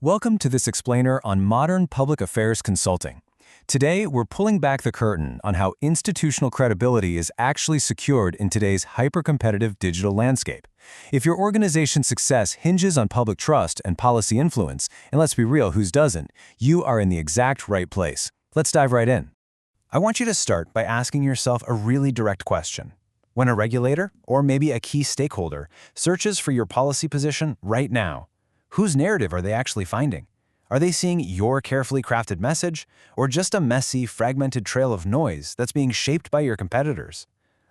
Welcome to this explainer on modern public affairs consulting. Today, we're pulling back the curtain on how institutional credibility is actually secured in today's hyper-competitive digital landscape. If your organization's success hinges on public trust and policy influence, and let's be real, whose doesn't, you are in the exact right place. Let's dive right in. I want you to start by asking yourself a really direct question. When a regulator, or maybe a key stakeholder, searches for your policy position right now, whose narrative are they actually finding? Are they seeing your carefully crafted message, or just a messy, fragmented trail of noise that's being shaped by your competitors?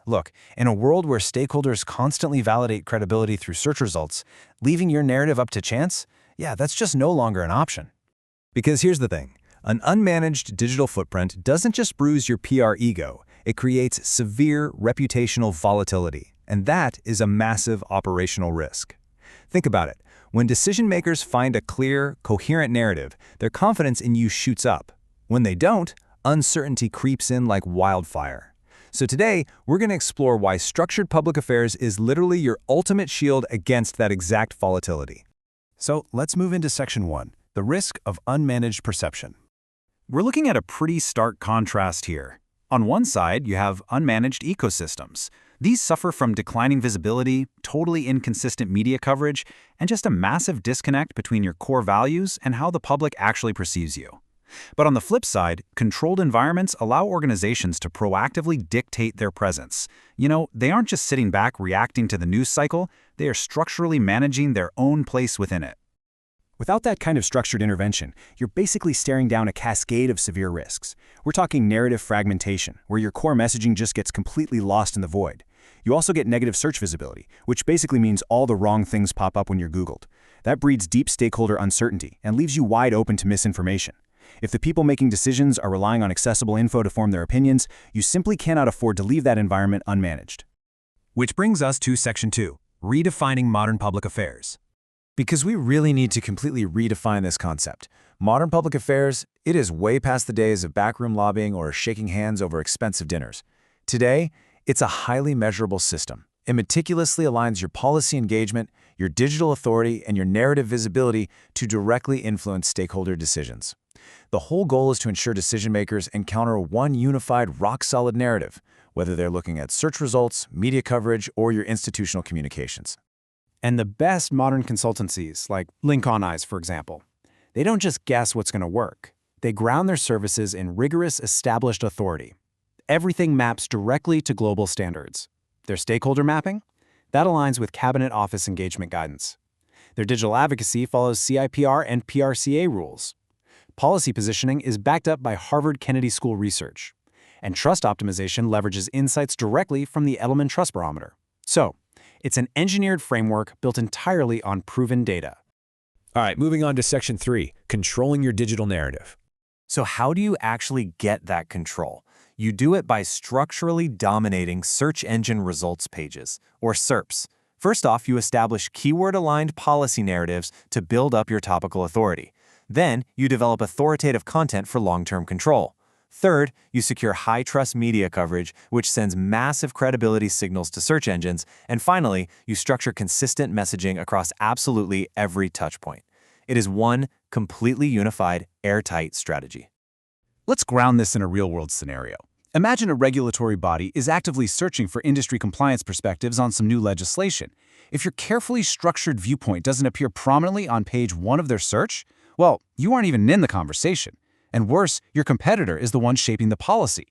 Look, in a world where stakeholders constantly validate credibility through search results, leaving your narrative up to chance, that's just no longer an option. Because here's the thing, an unmanaged digital footprint doesn't just bruise your PR ego, it creates severe reputational volatility, and that is a massive operational risk. Think about it. When decision-makers find a clear, coherent narrative, their confidence in you shoots up. When they don't, uncertainty creeps in like wildfire. So today, we're going to explore why structured public affairs is literally your ultimate shield against that exact volatility. So let's move into Section 1, the risk of unmanaged perception. We're looking at a pretty stark contrast here. On one side, you have unmanaged ecosystems. These suffer from declining visibility, totally inconsistent media coverage, and just a massive disconnect between your core values and how the public actually perceives you. But on the flip side, controlled environments allow organizations to proactively dictate their presence. They aren't just sitting back reacting to the news cycle, they are structurally managing their own place within it. Without that kind of structured intervention, you're basically staring down a cascade of severe risks. We're talking narrative fragmentation, where your core messaging just gets completely lost in the void. You also get negative search visibility, which basically means all the wrong things pop up when you're Googled. That breeds deep stakeholder uncertainty and leaves you wide open to misinformation. If the people making decisions are relying on accessible info to form their opinions, you simply cannot afford to leave that environment unmanaged. Which brings us to Section 2, redefining modern public affairs. Because we really need to completely redefine this concept. Modern public affairs, it is way past the days of backroom lobbying or shaking hands over expensive dinners. Today, it's a highly measurable system. It meticulously aligns your policy engagement, your digital authority, and your narrative visibility to directly influence stakeholder decisions. The whole goal is to ensure decision-makers encounter one unified, rock-solid narrative, whether they're looking at search results, media coverage, or your institutional communications. And the best modern consultancies, like Linkonize, for example, they don't just guess what's going to work. They ground their services in rigorous, established authority. Everything maps directly to global standards. Their stakeholder mapping? That aligns with Cabinet Office engagement guidance. Their digital advocacy follows CIPR and PRCA rules. Policy positioning is backed up by Harvard Kennedy School research. And trust optimization leverages insights directly from the Edelman Trust Barometer. So, it's an engineered framework built entirely on proven data. All right, moving on to Section 3, controlling your digital narrative. So how do you actually get that control? You do it by structurally dominating search engine results pages, or SERPs. First off, you establish keyword-aligned policy narratives to build up your topical authority. Then, you develop authoritative content for long-term control. Third, you secure high-trust media coverage, which sends massive credibility signals to search engines. And finally, you structure consistent messaging across absolutely every touchpoint. It is one completely unified, airtight strategy. Let's ground this in a real-world scenario. Imagine a regulatory body is actively searching for industry compliance perspectives on some new legislation. If your carefully structured viewpoint doesn't appear prominently on page 1 of their search, well, you aren't even in the conversation. And worse, your competitor is the one shaping the policy.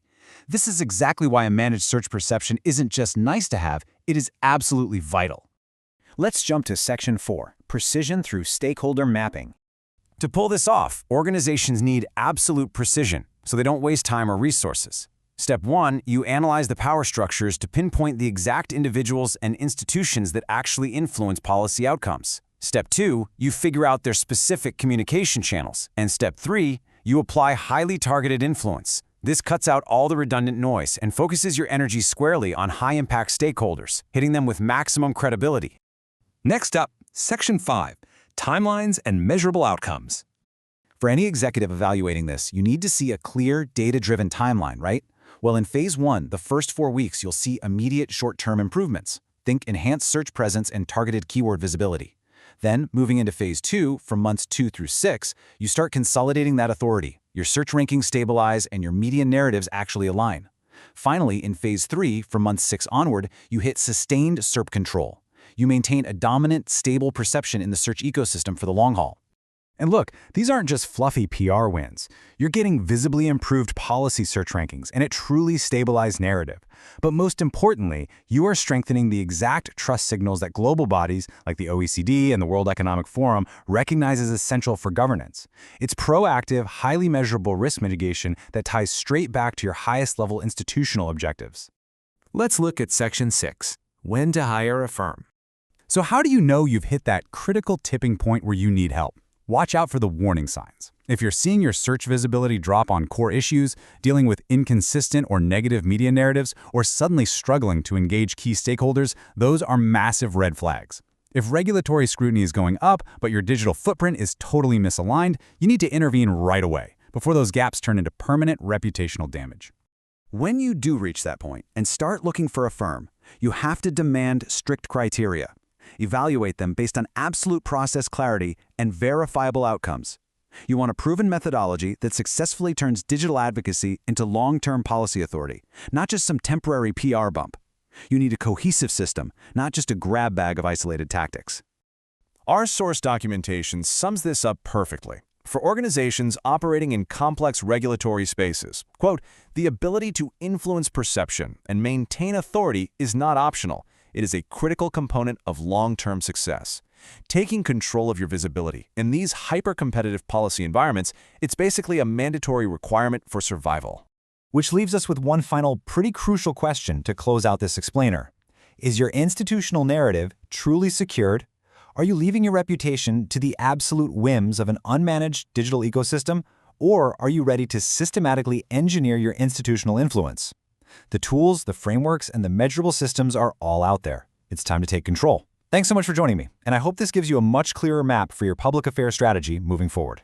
This is exactly why a managed search perception isn't just nice to have, it is absolutely vital. Let's jump to Section 4, precision through stakeholder mapping. To pull this off, organizations need absolute precision, so they don't waste time or resources. Step 1, you analyze the power structures to pinpoint the exact individuals and institutions that actually influence policy outcomes. Step 2, you figure out their specific communication channels. And Step 3, you apply highly targeted influence. This cuts out all the redundant noise and focuses your energy squarely on high-impact stakeholders, hitting them with maximum credibility. Next up, Section 5, timelines and measurable outcomes. For any executive evaluating this, you need to see a clear, data-driven timeline, right? Well, in Phase 1, the first 4 weeks, you'll see immediate short-term improvements. Think enhanced search presence and targeted keyword visibility. Then, moving into phase 2, from months 2 through 6, you start consolidating that authority. Your search rankings stabilize and your media narratives actually align. Finally, in phase 3, from month 6 onward, you hit sustained SERP control. You maintain a dominant, stable perception in the search ecosystem for the long haul. And look, these aren't just fluffy PR wins. You're getting visibly improved policy search rankings and a truly stabilized narrative. But most importantly, you are strengthening the exact trust signals that global bodies like the OECD and the World Economic Forum recognize as essential for governance. It's proactive, highly measurable risk mitigation that ties straight back to your highest level institutional objectives. Let's look at Section 6, when to hire a firm. So how do you know you've hit that critical tipping point where you need help? Watch out for the warning signs. If you're seeing your search visibility drop on core issues, dealing with inconsistent or negative media narratives, or suddenly struggling to engage key stakeholders, those are massive red flags. If regulatory scrutiny is going up, but your digital footprint is totally misaligned, you need to intervene right away before those gaps turn into permanent reputational damage. When you do reach that point and start looking for a firm, you have to demand strict criteria. Evaluate them based on absolute process clarity and verifiable outcomes. You want a proven methodology that successfully turns digital advocacy into long-term policy authority, not just some temporary PR bump. You need a cohesive system, not just a grab bag of isolated tactics. Our source documentation sums this up perfectly. For organizations operating in complex regulatory spaces, quote, "The ability to influence perception and maintain authority is not optional. It is a critical component of long-term success." Taking control of your visibility in these hyper-competitive policy environments, it's basically a mandatory requirement for survival. Which leaves us with one final pretty crucial question to close out this explainer. Is your institutional narrative truly secured? Are you leaving your reputation to the absolute whims of an unmanaged digital ecosystem? Or are you ready to systematically engineer your institutional influence? The tools, the frameworks, and the measurable systems are all out there. It's time to take control. Thanks so much for joining me, and I hope this gives you a much clearer map for your public affairs strategy moving forward.